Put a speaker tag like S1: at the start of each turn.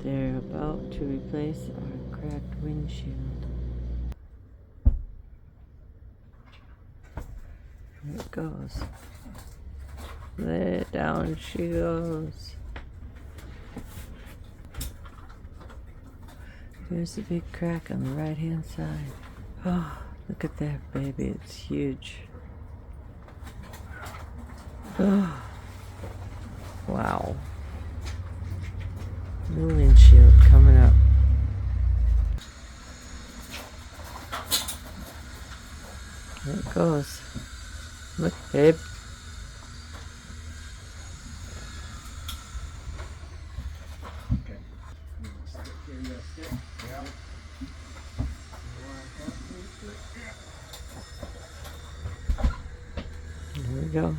S1: They're about to replace our cracked windshield. Here it goes. Let it down she goes. Here's a big crack on the right hand side. Oh, look at that baby, it's huge. Oh, wow. New windshield coming up. There it goes. Look, babe. There we go.